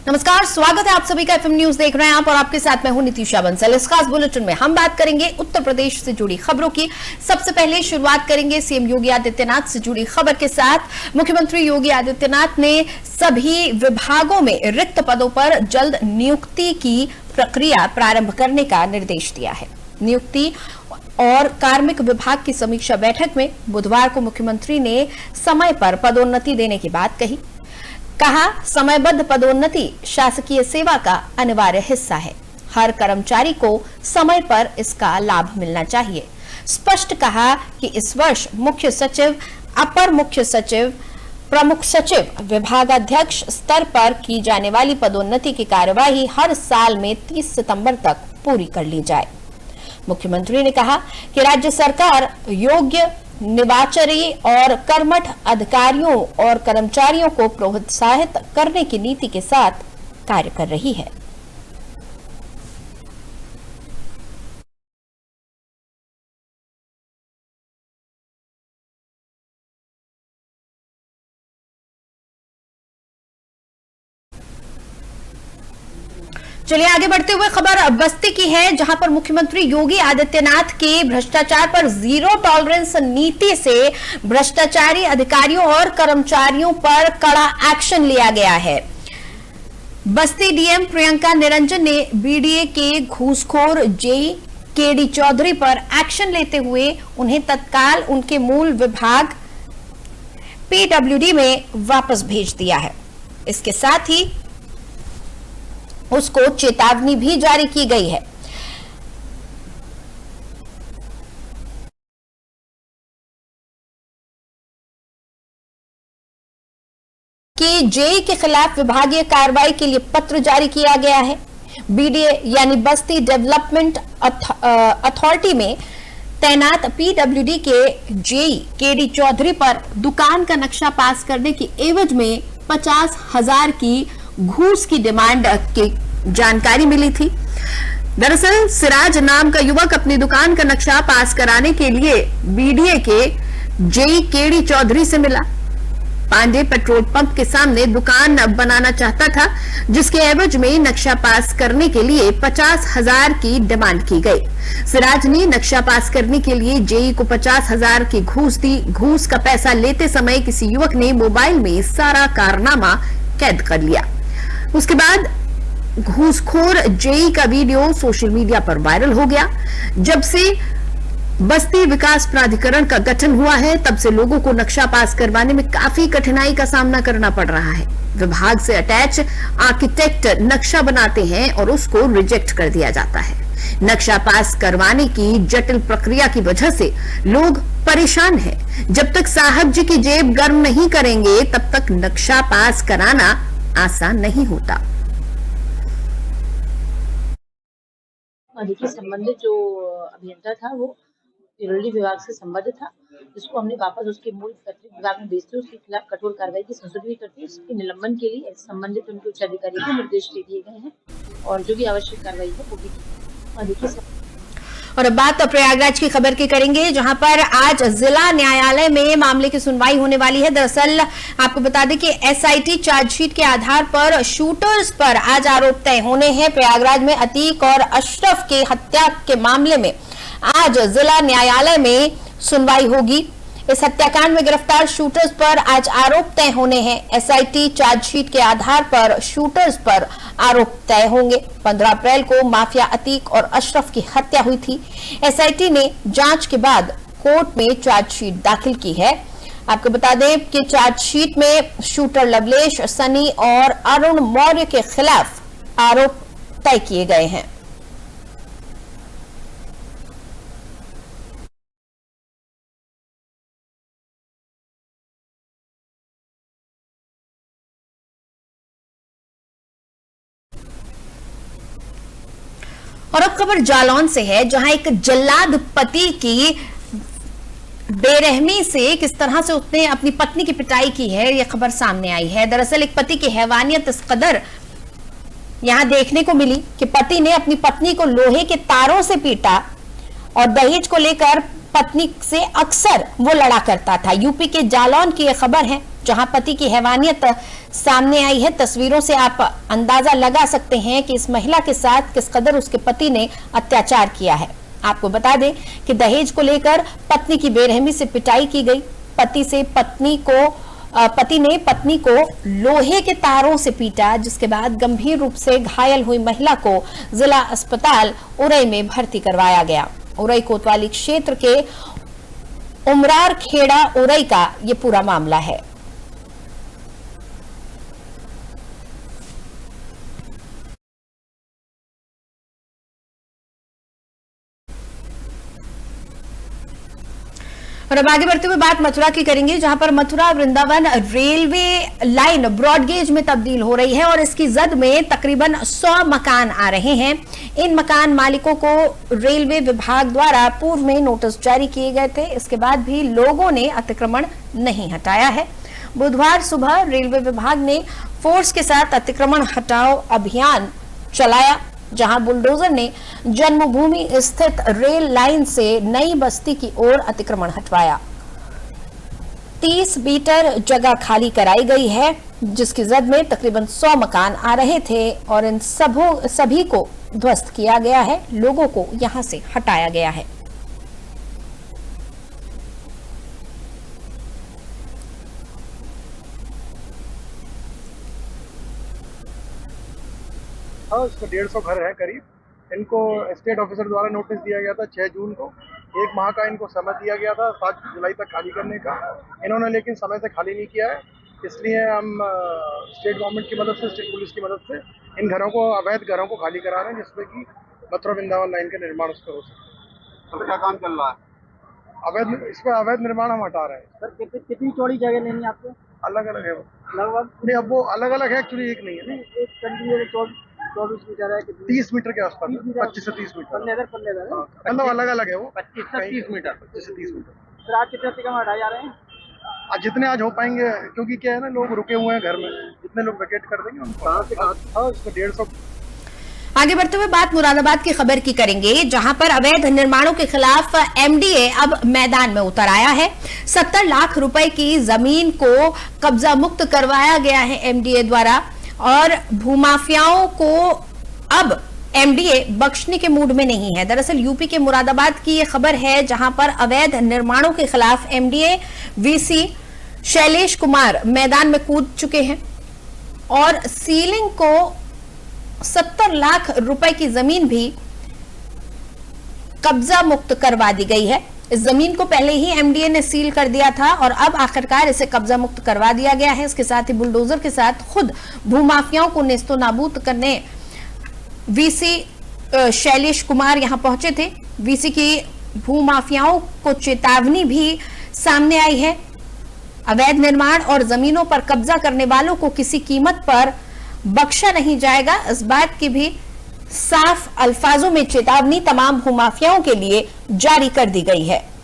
नमस्कार, स्वागत है आप सभी का एफएम न्यूज देख रहे हैं आप और आपके साथ मैं हूं नितिशा बंसल। इस खास बुलेटिन में हम बात करेंगे उत्तर प्रदेश से जुड़ी खबरों की। सबसे पहले शुरुआत करेंगे सीएम योगी आदित्यनाथ से जुड़ी खबर के साथ। मुख्यमंत्री योगी आदित्यनाथ ने सभी विभागों में रिक्त पदों पर जल्द नियुक्ति की प्रक्रिया प्रारंभ करने का निर्देश दिया है। नियुक्ति और कार्मिक विभाग की समीक्षा बैठक में बुधवार को मुख्यमंत्री ने समय पर पदोन्नति देने की बात कही। कहा, समयबद्ध पदोन्नति शासकीय सेवा का अनिवार्य हिस्सा है। हर कर्मचारी को समय पर इसका लाभ मिलना चाहिए। स्पष्ट कहा कि इस वर्ष मुख्य सचिव, अपर मुख्य सचिव, प्रमुख सचिव, विभागाध्यक्ष स्तर पर की जाने वाली पदोन्नति की कार्यवाही हर साल में 30 सितंबर तक पूरी कर ली जाए। मुख्यमंत्री ने कहा कि राज्य सरकार योग्य, निवाचरी और कर्मठ अधिकारियों और कर्मचारियों को प्रोत्साहित करने की नीति के साथ कार्य कर रही है। चलिए आगे बढ़ते हुए खबर बस्ती की है, जहां पर मुख्यमंत्री योगी आदित्यनाथ के भ्रष्टाचार पर जीरो टॉलरेंस नीति से भ्रष्टाचारी अधिकारियों और कर्मचारियों पर कड़ा एक्शन लिया गया है। बस्ती डीएम प्रियंका निरंजन ने बीडीए के घूसखोर जेई केडी चौधरी पर एक्शन लेते हुए उन्हें तत्काल उनके मूल विभाग पीडब्ल्यूडी में वापस भेज दिया है। इसके साथ ही उसको चेतावनी भी जारी की गई है कि जेई के खिलाफ विभागीय कार्रवाई के लिए पत्र जारी किया गया है। बीडीए यानी बस्ती डेवलपमेंट अथॉरिटी में तैनात पीडब्ल्यूडी के जेई केडी चौधरी पर दुकान का नक्शा पास करने की एवज में 50,000 की घूस की डिमांड की जानकारी मिली थी। दरअसल सिराज नाम का युवक अपनी दुकान का नक्शा पास कराने के लिए बीडीए के जेई केडी चौधरी से मिला। पांडे पेट्रोल पंप के सामने दुकान बनाना चाहता था, जिसके एवज में नक्शा पास करने के लिए 50,000 की डिमांड की गई। सिराज ने नक्शा पास करने के लिए जेई को 50,000 की घूस दी। घूस का पैसा लेते समय किसी युवक ने मोबाइल में सारा कारनामा कैद कर लिया। उसके बाद घूसखोर जेई का वीडियो सोशल मीडिया पर वायरल हो गया। जब से बस्ती विकास प्राधिकरण का गठन हुआ है, तब से लोगों को नक्शा पास करवाने में काफी कठिनाई का सामना करना पड़ रहा है। विभाग से अटैच आर्किटेक्ट नक्शा बनाते हैं और उसको रिजेक्ट कर दिया जाता है। नक्शा पास करवाने की जटिल प्रक्रिया की वजह से लोग परेशान हैं। जब तक साहब जी की जेब गर्म नहीं करेंगे, तब तक नक्शा पास कराना आसान नहीं होता। देखिए, संबंधित जो अभियंता था वो पेरोल विभाग से संबद्ध था, जिसको हमने वापस उसके मूल विभाग में भेजते उसके खिलाफ कठोर कार्रवाई की संशोधन भी करती है। उसके निलंबन के लिए संबंधित उनके उच्च अधिकारियों को निर्देश दे दिए गए हैं और जो भी आवश्यक कार्रवाई है वो भी। देखिए, और अब बात प्रयागराज की खबर की करेंगे, जहां पर आज जिला न्यायालय में मामले की सुनवाई होने वाली है। दरअसल आपको बता दें कि एसआईटी चार्जशीट के आधार पर शूटर्स पर आज आरोप तय होने हैं। प्रयागराज में अतीक और अशरफ के हत्या के मामले में आज जिला न्यायालय में सुनवाई होगी। इस हत्याकांड में गिरफ्तार शूटर्स पर आज आरोप तय होने हैं। एसआईटी चार्जशीट के आधार पर शूटर्स पर आरोप तय होंगे। 15 अप्रैल को माफिया अतीक और अशरफ की हत्या हुई थी। एसआईटी ने जांच के बाद कोर्ट में चार्जशीट दाखिल की है। आपको बता दें कि चार्जशीट में शूटर लवलेश, सनी और अरुण मौर्य के खिलाफ आरोप तय किए गए हैं। और अब खबर जालौन से है, जहां एक जल्लाद पति की बेरहमी से किस तरह से उसने अपनी पत्नी की पिटाई की है, यह खबर सामने आई है। दरअसल एक पति की हैवानियत इस कदर यहां देखने को मिली कि पति ने अपनी पत्नी को लोहे के तारों से पीटा और दहेज को लेकर पत्नी से अक्सर वो लड़ा करता था। यूपी के जालौन की यह खबर है, जहां पति की हैवानियत सामने आई है। तस्वीरों से आप अंदाजा लगा सकते हैं कि इस महिला के साथ किस कदर उसके पति ने अत्याचार किया है। आपको बता दें कि दहेज को लेकर पत्नी की बेरहमी से पिटाई की गई। पति ने पत्नी को लोहे के तारों से पीटा, जिसके बाद गंभीर रूप से घायल हुई महिला को जिला अस्पताल उरई में भर्ती करवाया गया। उरई कोतवाली क्षेत्र के उमरार खेड़ा उरई का ये पूरा मामला है। और अब आगे बढ़ते हुए बात मथुरा की करेंगे, जहां पर Mathura Vrindavan railway line broad gauge में तब्दील हो रही है और इसकी जद में तकरीबन 100 मकान आ रहे हैं। इन मकान मालिकों को रेलवे विभाग द्वारा पूर्व में नोटिस जारी किए गए थे, इसके बाद भी लोगों ने अतिक्रमण नहीं हटाया है। बुधवार सुबह रेलवे विभाग ने फोर्स के साथ अतिक्रमण हटाओ अभियान चलाया, जहां बुलडोजर ने जन्मभूमि स्थित रेल लाइन से नई बस्ती की ओर अतिक्रमण हटवाया। 30 मीटर जगह खाली कराई गई है, जिसकी जद में तकरीबन 100 मकान आ रहे थे और इन सभी को ध्वस्त किया गया है। लोगों को यहां से हटाया गया है। इसमें 150 घर है करीब। इनको स्टेट ऑफिसर द्वारा नोटिस दिया गया था 6 जून को। 1 माह का इनको समय दिया गया था 7 जुलाई तक खाली करने का। इन्होंने लेकिन समय से खाली नहीं किया है, इसलिए हम स्टेट गवर्नमेंट की मदद से, स्टेट पुलिस की मदद से इन घरों को, अवैध घरों को खाली करा रहे हैं, जिसमें कि मथुरा वृंदावन लाइन का निर्माण उस पर हो सके। तो क्या काम चल रहा है? इस पर अवैध निर्माण हम हटा रहे हैं। सर कितनी चौड़ी जगह लेनी है आपको? अलग अलग है वो, लगभग नहीं अब वो अलग अलग है, एक्चुअली एक नहीं है। एक कंटिन्यू 24 मीटर है, 30 मीटर के आसपास, 25 से 30 मीटर मतलब अलग अलग है वो। 25 से 30 मीटर। 25 से 30 मीटर। सर आज कितने अतिक्रमण हटाए जा रहे हैं? जितने आज हो पाएंगे, क्योंकि क्या है ना, लोग रुके हुए हैं घर में, जितने लोग वेकेट कर देंगे उनको। इसमें 150। आगे बढ़ते हुए बात मुरादाबाद की खबर की करेंगे, जहां पर अवैध निर्माणों के खिलाफ एमडीए अब मैदान में उतर आया है। 70 लाख रुपए की जमीन को कब्जा मुक्त करवाया गया है एमडीए द्वारा और भूमाफियाओं को अब एमडीए बख्शने के मूड में नहीं है। दरअसल यूपी के मुरादाबाद की यह खबर है, जहां पर अवैध निर्माणों के खिलाफ एमडीए वीसी शैलेश कुमार मैदान में कूद चुके हैं और सीलिंग को 70 लाख रुपए की जमीन भी कब्जा मुक्त करवा दी गई है। इस जमीन को पहले ही एमडीए ने सील कर दिया था और अब आखिरकार इसे कब्जा मुक्त करवा दिया गया है। इसके साथ ही बुलडोजर के साथ खुद भूमाफियाओं को नेस्तो नाबूद करने वीसी शैलेश कुमार यहां पहुंचे थे। वीसी की भूमाफियाओं को चेतावनी भी सामने आई है। अवैध निर्माण और जमीनों पर कब्जा करने वालों को किसी कीमत पर बख्शा नहीं जाएगा, इस बात की भी साफ अल्फाजों में चेतावनी तमाम भूमाफियाओं के लिए जारी कर दी गई है।